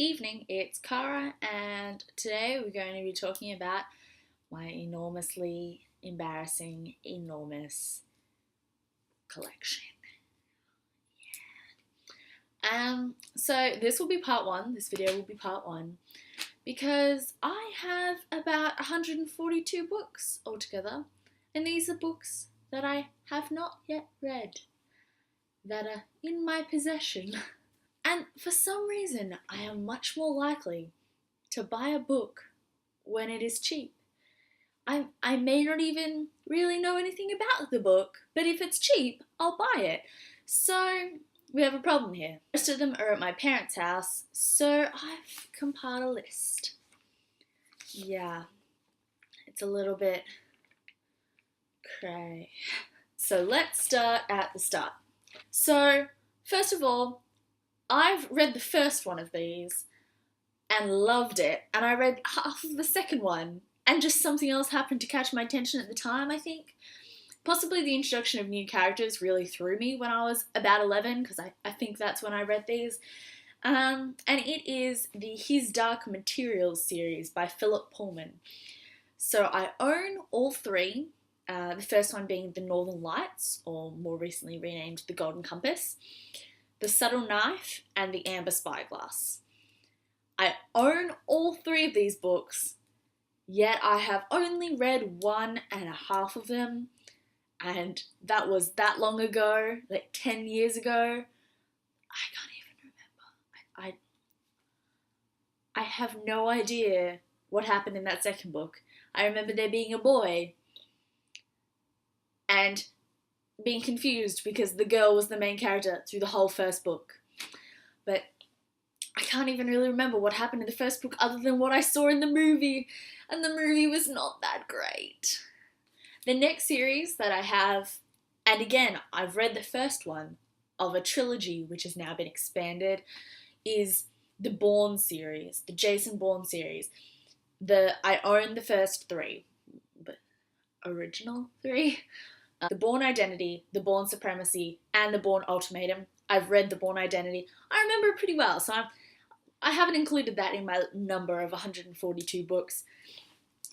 Evening, it's Cara, and today we're going to be talking about my enormously embarrassing, enormous collection. So this will be part one, this video will be part one, because I have about 142 books altogether, and these are books that I have not yet read, that are in my possession. And for some reason, I am much more likely to buy a book when it is cheap. I may not even really know anything about the book, but if it's cheap, I'll buy it. So we have a problem here. Most of them are at my parents' house, so I've compiled a list. Yeah, it's a little bit cray. So let's start at the start. So first of all, I've read the first one of these and loved it, and I read half of the second one, and just something else happened to catch my attention at the time, I think. Possibly the introduction of new characters really threw me when I was about 11, because I think that's when I read these. And it is the His Dark Materials series by Philip Pullman. So I own all three, the first one being The Northern Lights, or more recently renamed The Golden Compass, The Subtle Knife, and The Amber Spyglass. I own all three of these books, yet I have only read 1.5 of them, and that was that long ago, like 10 years ago. I can't even remember. I have no idea what happened in that second book. I remember there being a boy, and being confused because the girl was the main character through the whole first book. But I can't even really remember what happened in the first book other than what I saw in the movie, and the movie was not that great. The next series that I have, and again, I've read the first one of a trilogy which has now been expanded, is the Bourne series, the Jason Bourne series. I own the first three, the original three. The Bourne Identity, the Bourne Supremacy, and the Bourne Ultimatum. I've read the Bourne Identity. I remember it pretty well, so I haven't included that in my number of 142 books.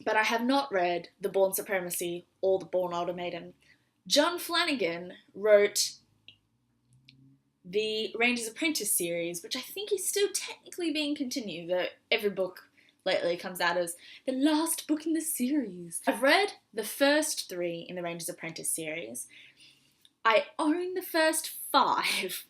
But I have not read the Bourne Supremacy or the Bourne Ultimatum. John Flanagan wrote the Ranger's Apprentice series, which I think is still technically being continued, though every book lately comes out as the last book in the series. I've read the first three in the Ranger's Apprentice series. I own the first 5.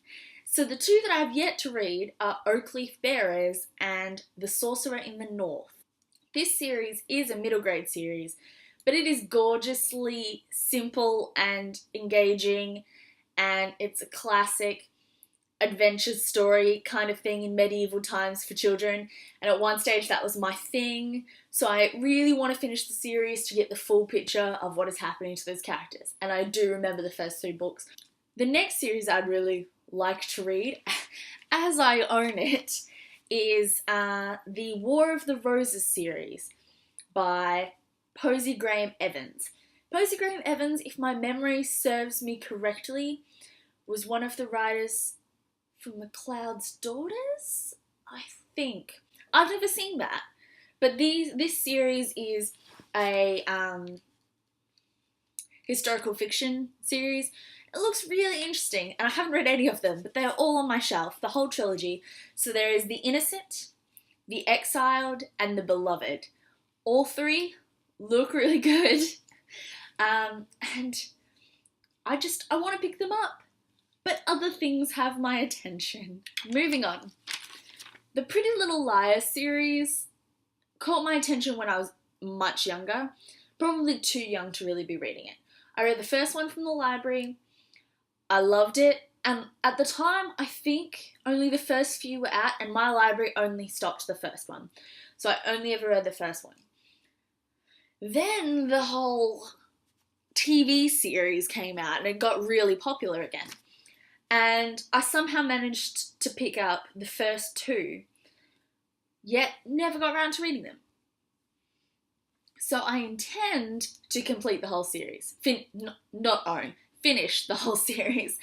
So the 2 that I have yet to read are Oakleaf Errors and The Sorcerer in the North. This series is a middle grade series, but it is gorgeously simple and engaging, and it's a classic adventure story kind of thing in medieval times for children, and at one stage that was my thing, so I really want to finish the series to get the full picture of what is happening to those characters, and I do remember the first 3 books. The next series I'd really like to read, as I own it, is the War of the Roses series by Posey Graham Evans. Posey Graham Evans, if my memory serves me correctly, was one of the writers from McLeod's Daughters, I think. I've never seen that, but this series is a historical fiction series. It looks really interesting, and I haven't read any of them, but they are all on my shelf, the whole trilogy. So there is The Innocent, The Exiled, and The Beloved. All 3 look really good, and I want to pick them up. But other things have my attention. Moving on. The Pretty Little Liars series caught my attention when I was much younger. Probably too young to really be reading it. I read the first one from the library. I loved it. And at the time, I think only the first few were out, and my library only stocked the first one. So I only ever read the first one. Then the whole TV series came out, and it got really popular again. And I somehow managed to pick up the first 2, yet never got around to reading them. So I intend to complete the whole series. Finish the whole series.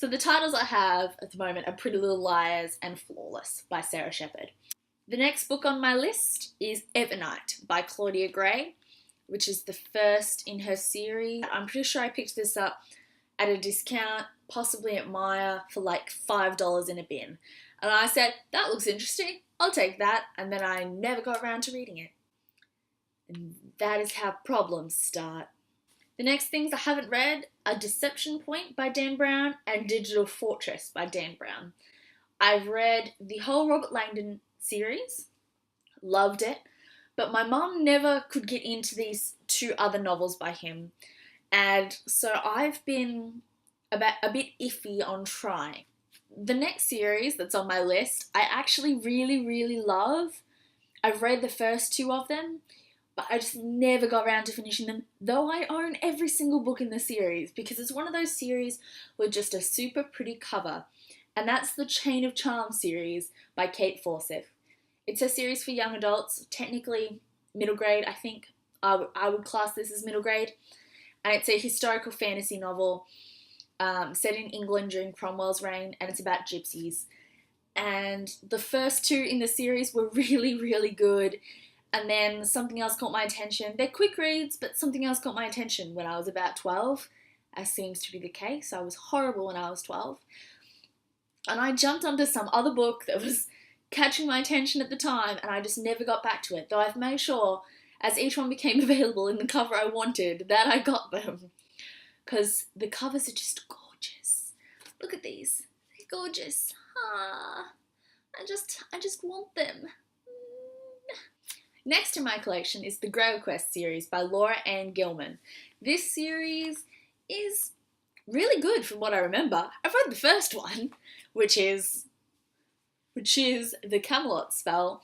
So the titles I have at the moment are Pretty Little Liars and Flawless by Sarah Shepard. The next book on my list is Evernight by Claudia Gray, which is the first in her series. I'm pretty sure I picked this up at a discount, possibly at Maya, for like $5 in a bin. And I said, that looks interesting, I'll take that, and then I never got around to reading it. And that is how problems start. The next things I haven't read are Deception Point by Dan Brown and Digital Fortress by Dan Brown. I've read the whole Robert Langdon series, loved it, but my mum never could get into these two other novels by him, and so I've been a bit iffy on trying. The next series that's on my list, I actually really love. I've read the first two of them, but I just never got around to finishing them, though I own every single book in the series, because it's one of those series with just a super pretty cover, and that's the Chain of Charms series by Kate Forsyth. It's a series for young adults, technically middle grade, I think. I would class this as middle grade, and it's a historical fantasy novel set in England during Cromwell's reign, and it's about gypsies. And the first two in the series were really good, and then something else caught my attention. They're quick reads, but something else caught my attention when I was about 12, as seems to be the case. I was horrible when I was 12. And I jumped onto some other book that was catching my attention at the time, and I just never got back to it, though I've made sure, as each one became available in the cover I wanted, that I got them. Because the covers are just gorgeous. Look at these. They're gorgeous. I just want them. Next in my collection is the Grail Quest series by Laura Ann Gilman. This series is really good from what I remember. I've read the first one, which is The Camelot Spell,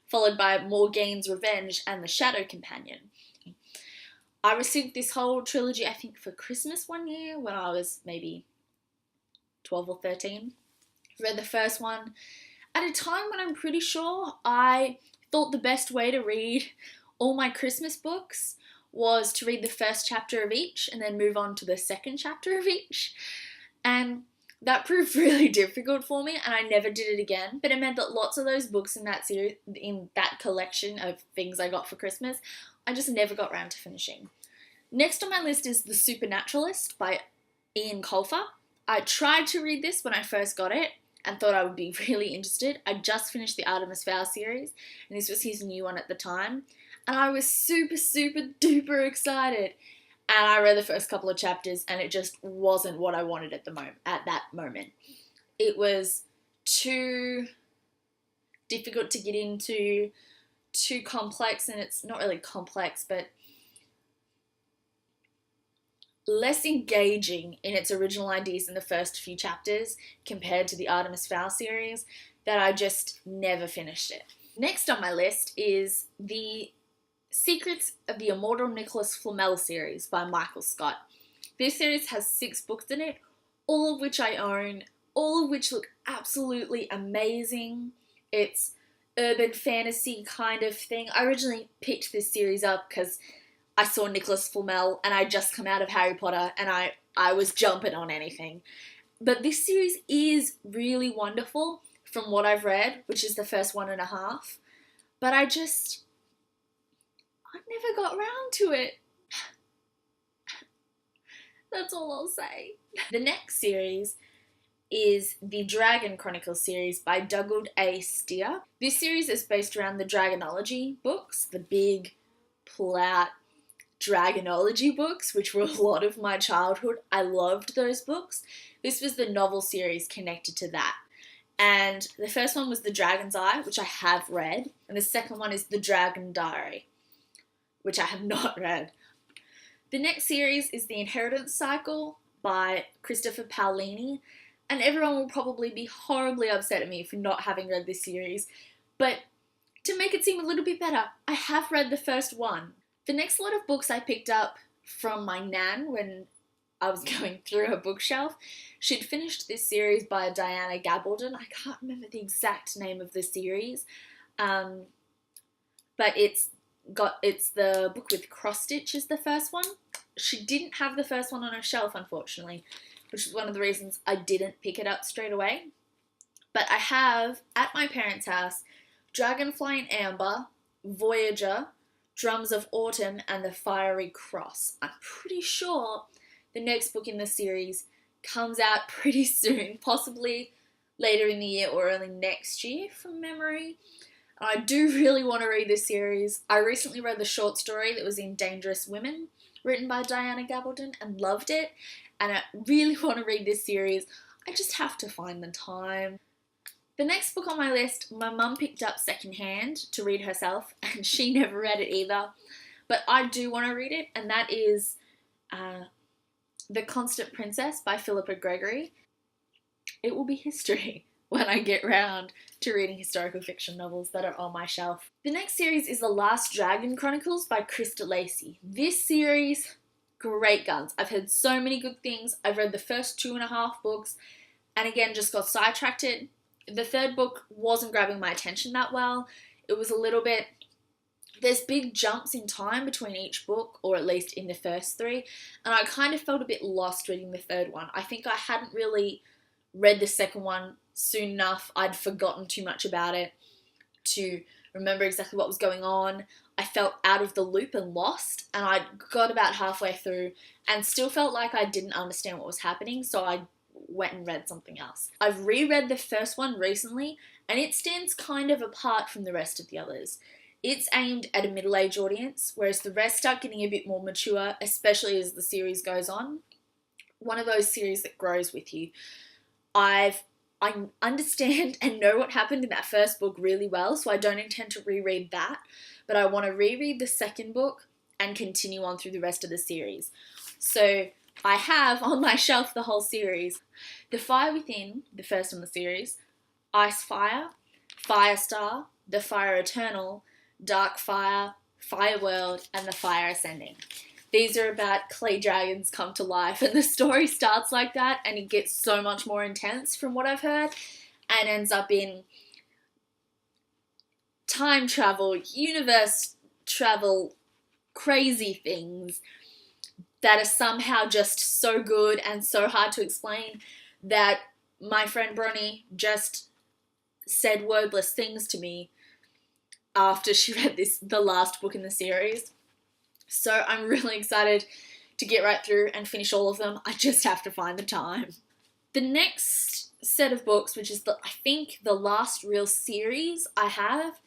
followed by Morgaine's Revenge and The Shadow Companion. I received this whole trilogy, I think, for Christmas one year when I was maybe 12 or 13. Read the first one at a time when I'm pretty sure I thought the best way to read all my Christmas books was to read the first chapter of each and then move on to the second chapter of each. And that proved really difficult for me, and I never did it again. But it meant that lots of those books in that series, in that collection of things I got for Christmas, I just never got around to finishing. Next on my list is The Supernaturalist by Ian Colfer. I tried to read this when I first got it and thought I would be really interested. I just finished the Artemis Fowl series, and this was his new one at the time, and I was super duper excited. And I read the first couple of chapters, and it just wasn't what I wanted at that moment. It was too difficult to get into, too complex, and it's not really complex, but less engaging in its original ideas in the first few chapters compared to the Artemis Fowl series, that I just never finished it. Next on my list is The Secrets of the Immortal Nicholas Flamel series by Michael Scott. This series has 6 books in it, all of which I own, all of which look absolutely amazing. It's urban fantasy kind of thing. I originally picked this series up because I saw Nicholas Flamel and I'd just come out of Harry Potter and I was jumping on anything. But this series is really wonderful from what I've read, which is the first 1.5. But I never got round to it. That's all I'll say. The next series is the Dragon Chronicles series by Dougald A. Steer. This series is based around the Dragonology books, the big pull-out Dragonology books, which were a lot of my childhood. I loved those books. This was the novel series connected to that. And the first one was The Dragon's Eye, which I have read, and the second one is The Dragon Diary, which I have not read. The next series is The Inheritance Cycle by Christopher Paolini, and everyone will probably be horribly upset at me for not having read this series, but to make it seem a little bit better, I have read the first one. The next lot of books I picked up from my nan when I was going through her bookshelf, she'd finished this series by Diana Gabaldon. I can't remember the exact name of the series, but it's the book with cross stitch is the first one. She didn't have the first one on her shelf, unfortunately, which is one of the reasons I didn't pick it up straight away. But I have, at my parents' house, Dragonfly and Amber, Voyager, Drums of Autumn, and The Fiery Cross. I'm pretty sure the next book in the series comes out pretty soon, possibly later in the year or early next year from memory. And I do really want to read this series. I recently read the short story that was in Dangerous Women, written by Diana Gabaldon, and loved it. And I really want to read this series. I just have to find the time. The next book on my list, my mum picked up secondhand to read herself, and she never read it either. But I do want to read it, and that is The Constant Princess by Philippa Gregory. It will be history when I get round to reading historical fiction novels that are on my shelf. The next series is The Last Dragon Chronicles by Krista Lacey. This series, great guns. I've heard so many good things. I've read the first 2.5 books, and again, just got sidetracked. The third book wasn't grabbing my attention that well. It was a little bit... There's big jumps in time between each book, or at least in the first 3, and I kind of felt a bit lost reading the third one. I think I hadn't really read the second one soon enough. I'd forgotten too much about it to remember exactly what was going on. I felt out of the loop and lost, and I got about halfway through and still felt like I didn't understand what was happening, so I went and read something else. I've reread the first one recently, and it stands kind of apart from the rest of the others. It's aimed at a middle-aged audience, whereas the rest start getting a bit more mature, especially as the series goes on. One of those series that grows with you. I understand and know what happened in that first book really well, so I don't intend to reread that, but I want to reread the second book and continue on through the rest of the series. So I have on my shelf the whole series. The Fire Within, the first in the series, Ice Fire, Firestar, The Fire Eternal, Dark Fire, Fire World, and The Fire Ascending. These are about clay dragons come to life, and the story starts like that, and it gets so much more intense from what I've heard, and ends up in time travel, universe travel, crazy things that are somehow just so good and so hard to explain that my friend Bronnie just said wordless things to me after she read the last book in the series. So I'm really excited to get right through and finish all of them. I just have to find the time. The next set of books, which is I think the last real series I have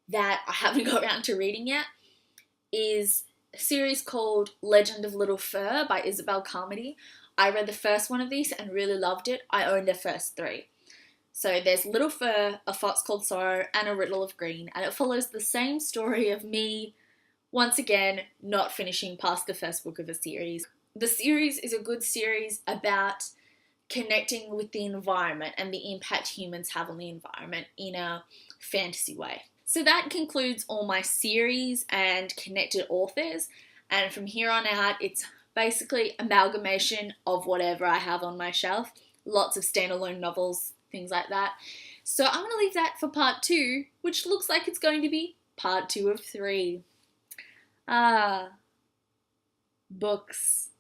that I haven't got around to reading yet, is a series called Legend of Little Fur by Isabel Carmody. I read the first one of these and really loved it. I owned the first 3. So there's Little Fur, A Fox Called Sorrow, and A Riddle of Green, and it follows the same story of me, once again, not finishing past the first book of a series. The series is a good series about connecting with the environment and the impact humans have on the environment in a fantasy way. So that concludes all my series and connected authors, and from here on out it's basically amalgamation of whatever I have on my shelf. Lots of standalone novels, things like that. So I'm going to leave that for part 2, which looks like it's going to be part 2 of 3. Books.